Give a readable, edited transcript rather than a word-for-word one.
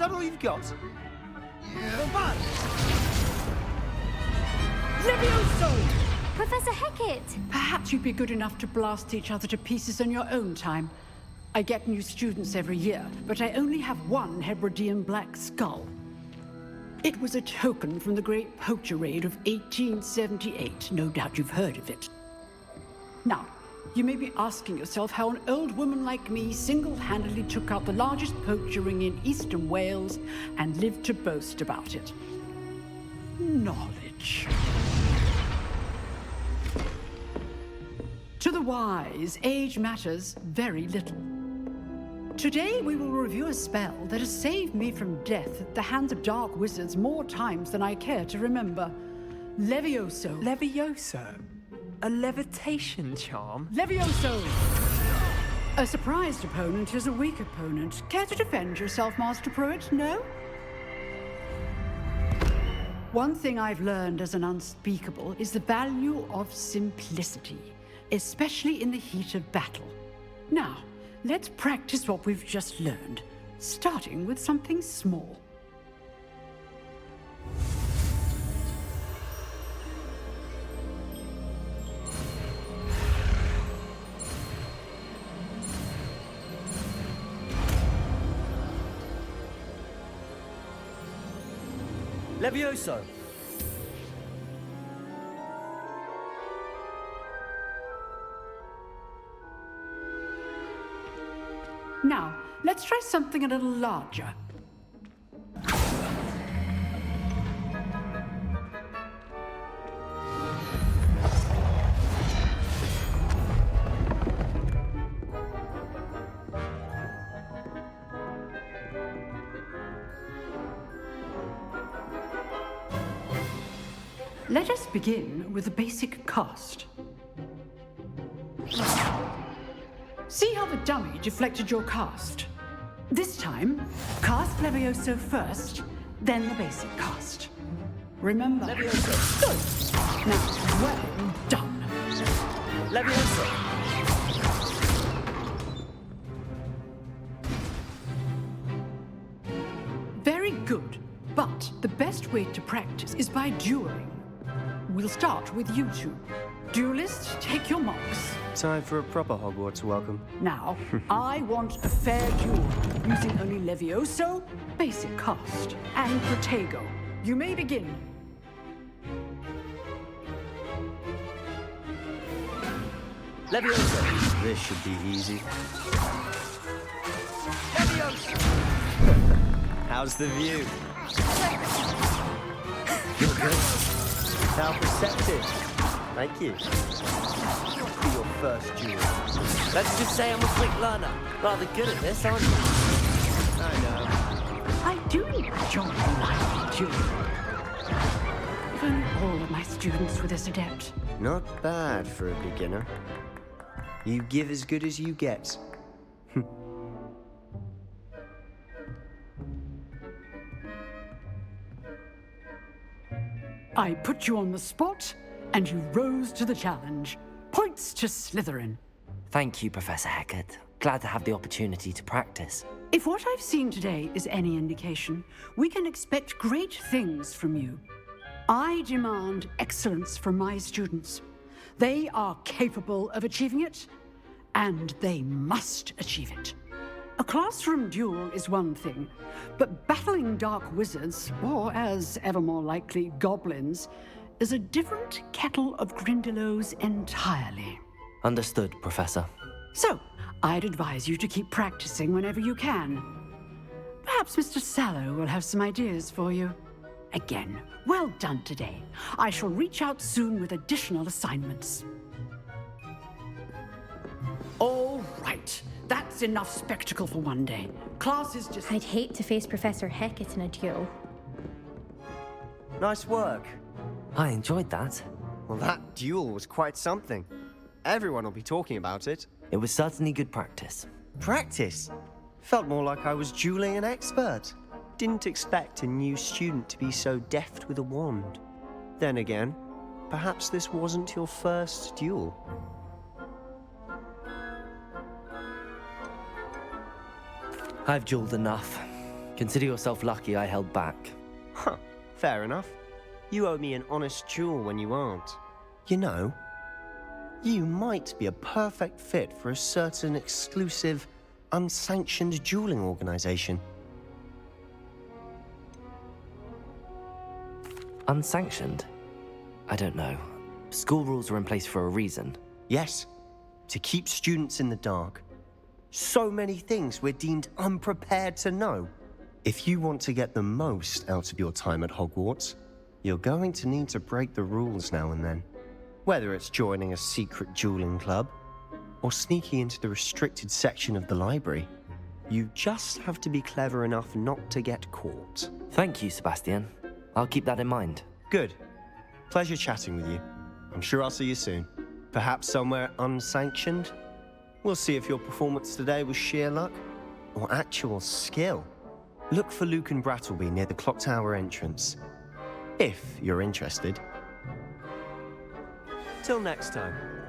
that all you've got? Fun! Levioso! Professor Hecat! Perhaps you'd be good enough to blast each other to pieces in your own time. I get new students every year, but I only have one Hebridean black skull. It was a token from the Great Poacher Raid of 1878. No doubt you've heard of it. Now, you may be asking yourself how an old woman like me single-handedly took out the largest poacher ring in eastern Wales and lived to boast about it. Knowledge. To the wise, age matters very little. Today we will review a spell that has saved me from death at the hands of dark wizards more times than I care to remember. Levioso. Levioso? A levitation charm? Levioso! A surprised opponent is a weak opponent. Care to defend yourself, Master Pruitt? No? One thing I've learned as an unspeakable is the value of simplicity, especially in the heat of battle. Now, let's practice what we've just learned, starting with something small. Levioso! Now, let's try something a little larger. Let us begin with a basic cast. See how the dummy deflected your cast? This time, cast Levioso first, then the basic cast. Remember... Levioso! Good! Now, well done. Levioso! Very good, but the best way to practice is by dueling. We'll start with you two. Duelists, take your marks. Time for a proper Hogwarts welcome. Now, I want a fair duel, using only Levioso, basic cast, and Protego. You may begin. Levioso! This should be easy. Levioso! How's the view? You're good. How perceptive. Thank you. For your first duel. Let's just say I'm a quick learner. Rather good at this, aren't you? I know. I do enjoy my duel. If only all of my students were this adept. Not bad for a beginner. You give as good as you get. I put you on the spot, and you rose to the challenge. Points to Slytherin. Thank you, Professor Hecat. Glad to have the opportunity to practice. If what I've seen today is any indication, we can expect great things from you. I demand excellence from my students. They are capable of achieving it, and they must achieve it. A classroom duel is one thing, but battling dark wizards, or as ever more likely, goblins, is a different kettle of Grindylows entirely. Understood, Professor. So, I'd advise you to keep practicing whenever you can. Perhaps Mr. Sallow will have some ideas for you. Again, well done today. I shall reach out soon with additional assignments. All right. That's enough spectacle for one day. Class is just... I'd hate to face Professor Hecat in a duel. Nice work. I enjoyed that. Well, that duel was quite something. Everyone will be talking about it. It was certainly good practice. Practice? Felt more like I was dueling an expert. Didn't expect a new student to be so deft with a wand. Then again, perhaps this wasn't your first duel. I've dueled enough. Consider yourself lucky I held back. Huh, fair enough. You owe me an honest duel when you aren't. You know, you might be a perfect fit for a certain exclusive, unsanctioned dueling organization. Unsanctioned? I don't know. School rules are in place for a reason. Yes, to keep students in the dark. So many things we're deemed unprepared to know. If you want to get the most out of your time at Hogwarts, you're going to need to break the rules now and then. Whether it's joining a secret dueling club, or sneaking into the restricted section of the library, you just have to be clever enough not to get caught. Thank you, Sebastian. I'll keep that in mind. Good. Pleasure chatting with you. I'm sure I'll see you soon. Perhaps somewhere unsanctioned? We'll see if your performance today was sheer luck or actual skill. Look for Luke and Brattleby near the clock tower entrance, if you're interested. Till next time.